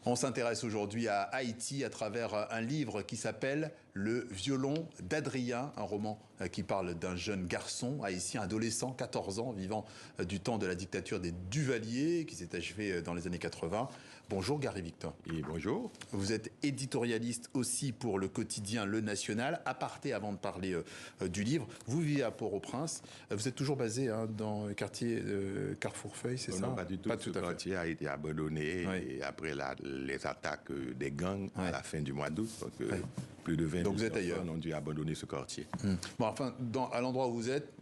On s'intéresse aujourd'hui à Haïti à travers un livre qui s'appelle Le violon d'Adrien, un roman qui parle d'un jeune garçon haïtien, adolescent, 14 ans, vivant du temps de la dictature des Duvalier, qui s'est achevée dans les années 80. Bonjour Gary Victor. Et bonjour. Vous êtes éditorialiste aussi pour le quotidien Le National. Aparté avant de parler du livre, vous vivez à Port-au-Prince. Vous êtes toujours basé dans le quartier Carrefour-Feuille, c'est ça? Non, pas du tout. Ce quartier a été abandonné et après les attaques des gangs à la fin du mois d'août. Donc, plus de 20 donc vous êtes ailleurs. Personnes ont dû abandonner ce quartier. Bon, enfin, à l'endroit où vous êtes,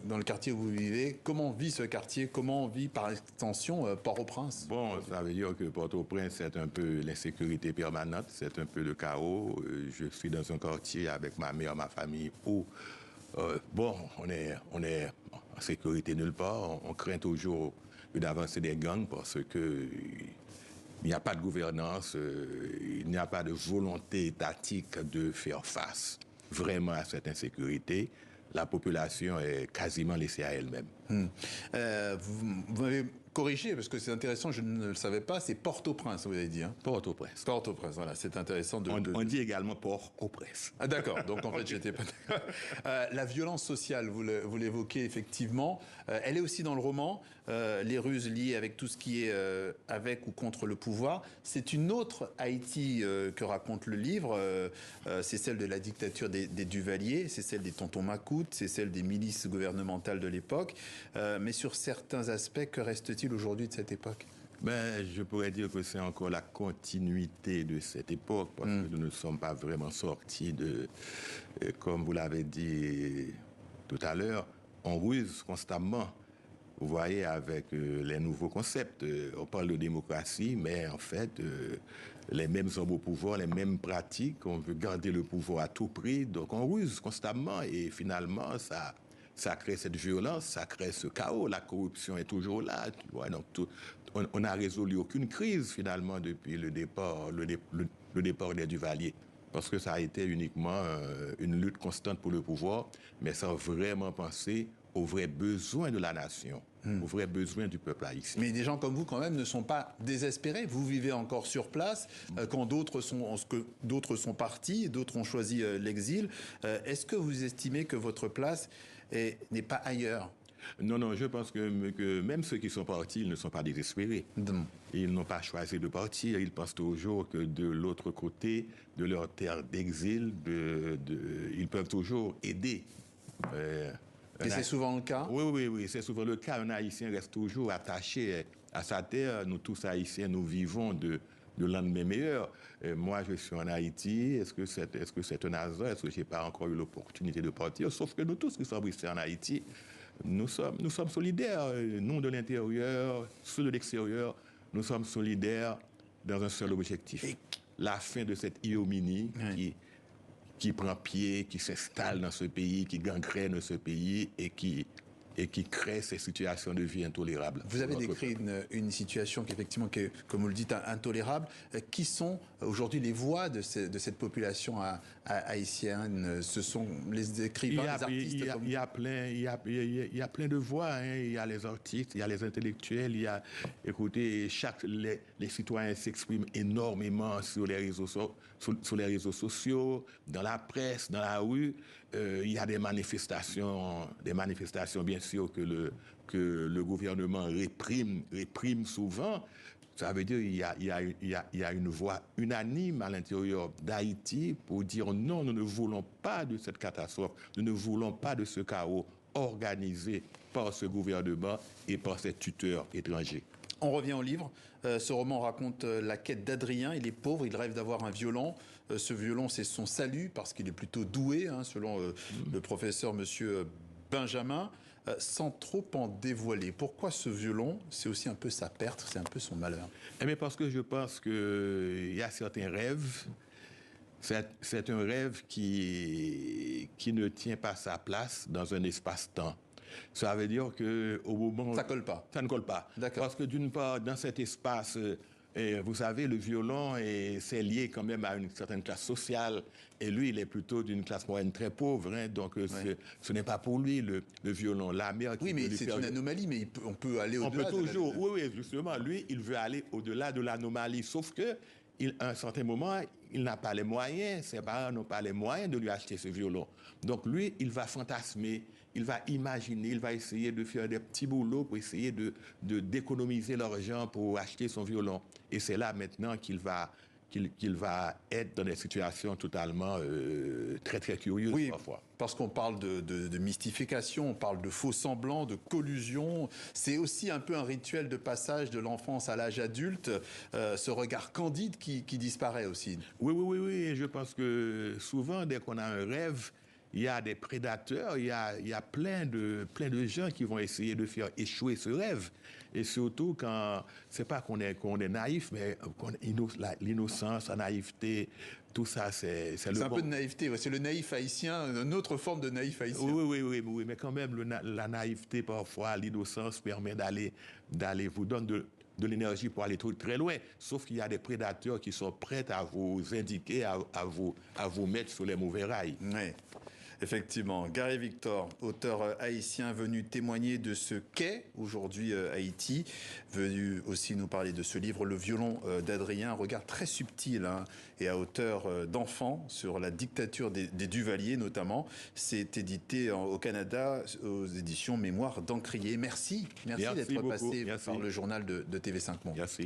dans le quartier où vous vivez, comment vit ce quartier? Comment vit par extension Port-au-Prince? Bon, ça veut dire que Port-au-Prince, c'est un peu l'insécurité permanente, c'est un peu le chaos. Je suis dans un quartier avec ma mère, ma famille, où on est en sécurité nulle part. On craint toujours une avancée des gangs parce que il n'y a pas de gouvernance, il n'y a pas de volonté étatique de faire face vraiment à cette insécurité. La population est quasiment laissée à elle-même. Vous m'avez corrigé, parce que c'est intéressant, je ne le savais pas, c'est Port-au-Prince, vous avez dit. Hein? Port-au-Prince. Port-au-Prince, voilà, c'est intéressant On dit également Port-au-Prince. Ah d'accord, donc en fait j'étais pas d'accord. La violence sociale, vous l'évoquez effectivement, elle est aussi dans le roman, les ruses liées avec tout ce qui est avec ou contre le pouvoir. C'est une autre Haïti que raconte le livre, c'est celle de la dictature des Duvalier, c'est celle des tontons Macoute, c'est celle des milices gouvernementales de l'époque, mais sur certains aspects, que reste-t-il aujourd'hui de cette époque? Je pourrais dire que c'est encore la continuité de cette époque, parce que nous ne sommes pas vraiment sortis de, comme vous l'avez dit tout à l'heure, on ruse constamment. Vous voyez, avec les nouveaux concepts, on parle de démocratie, mais en fait, les mêmes hommes au pouvoir, les mêmes pratiques, on veut garder le pouvoir à tout prix, donc on ruse constamment, et finalement, ça crée cette violence, ça crée ce chaos. La corruption est toujours là. Tu vois, donc on n'a résolu aucune crise finalement depuis le départ des Duvalier. Parce que ça a été uniquement une lutte constante pour le pouvoir, mais sans vraiment penser aux vrais besoins de la nation, aux vrais besoins du peuple haïtien. Mais des gens comme vous, quand même, ne sont pas désespérés. Vous vivez encore sur place, quand d'autres sont partis, d'autres ont choisi l'exil. Est-ce que vous estimez que votre place n'est pas ailleurs ? Non, je pense que même ceux qui sont partis, ils ne sont pas désespérés. Ils n'ont pas choisi de partir. Ils pensent toujours que de l'autre côté de leur terre d'exil, ils peuvent toujours aider. Et c'est souvent le cas? Oui, c'est souvent le cas. Un Haïtien reste toujours attaché à sa terre. Nous tous Haïtiens, nous vivons de lendemain meilleur. Moi, je suis en Haïti. Est-ce que c'est un hasard? Est-ce que j'ai pas encore eu l'opportunité de partir? Sauf que nous tous qui sommes ici en Haïti, nous sommes solidaires. Nous de l'intérieur, ceux de l'extérieur, nous sommes solidaires dans un seul objectif. La fin de cette ignominie qui prend pied, qui s'installe dans ce pays, qui gangrène ce pays et qui crée ces situations de vie intolérables. Vous avez décrit une situation qui, effectivement, comme vous le dites, intolérable. Qui sont aujourd'hui les voix de cette population haïtienne? Ce sont les écrivains, les artistes? Il y a plein de voix. Hein. Il y a les artistes, il y a les intellectuels. Écoutez, les citoyens s'expriment énormément sur les réseaux sociaux, dans la presse, dans la rue. Il y a des manifestations bien sûr que le gouvernement réprime souvent. Ça veut dire qu'il y a une voix unanime à l'intérieur d'Haïti pour dire non, nous ne voulons pas de cette catastrophe, nous ne voulons pas de ce chaos organisé par ce gouvernement et par ses tuteurs étrangers. On revient au livre. Ce roman raconte la quête d'Adrien. Il est pauvre, il rêve d'avoir un violon. Ce violon, c'est son salut parce qu'il est plutôt doué, selon le professeur monsieur Benjamin, sans trop en dévoiler. Pourquoi ce violon? C'est aussi un peu sa perte, c'est un peu son malheur. Parce que je pense qu'il y a certains rêves. C'est un rêve qui ne tient pas sa place dans un espace-temps. Ça veut dire qu'au moment... Ça colle pas. Ça ne colle pas. D'accord. Parce que d'une part, dans cet espace, Et vous savez, le violon, c'est lié quand même à une certaine classe sociale. Et lui, il est plutôt d'une classe moyenne très pauvre. Hein, donc, ce n'est pas pour lui le violon. La mère qui Oui, mais c'est une anomalie, mais on peut aller au-delà. On peut toujours, oui, justement. Lui, il veut aller au-delà de l'anomalie. Sauf que, à un certain moment, il n'a pas les moyens, ses parents n'ont pas les moyens de lui acheter ce violon. Donc, lui, il va fantasmer, il va imaginer, il va essayer de faire des petits boulots pour essayer d'économiser l'argent pour acheter son violon. Et c'est là maintenant qu'il va être dans des situations totalement très, très curieuses parfois. Parce qu'on parle de mystification, on parle de faux semblants, de collusion. C'est aussi un peu un rituel de passage de l'enfance à l'âge adulte, ce regard candide qui disparaît aussi. Oui. Et je pense que souvent, dès qu'on a un rêve, il y a des prédateurs, il y a plein de gens qui vont essayer de faire échouer ce rêve. Et surtout quand, c'est pas qu'on est naïf, mais l'innocence, la naïveté, tout ça, c'est un peu de naïveté, c'est le naïf haïtien, une autre forme de naïf haïtien. Oui, mais quand même, la naïveté, parfois, l'innocence permet vous donne de l'énergie pour aller très loin. Sauf qu'il y a des prédateurs qui sont prêts à vous indiquer, à vous mettre sur les mauvais rails. Oui. Effectivement, Gary Victor, auteur haïtien venu témoigner de ce qu'est aujourd'hui Haïti, venu aussi nous parler de ce livre, Le violon d'Adrien, un regard très subtil et à hauteur d'enfant sur la dictature des Duvalier notamment. C'est édité au Canada aux éditions Mémoire d'Encrier. Merci d'être passé par le journal de TV5 Monde. Merci.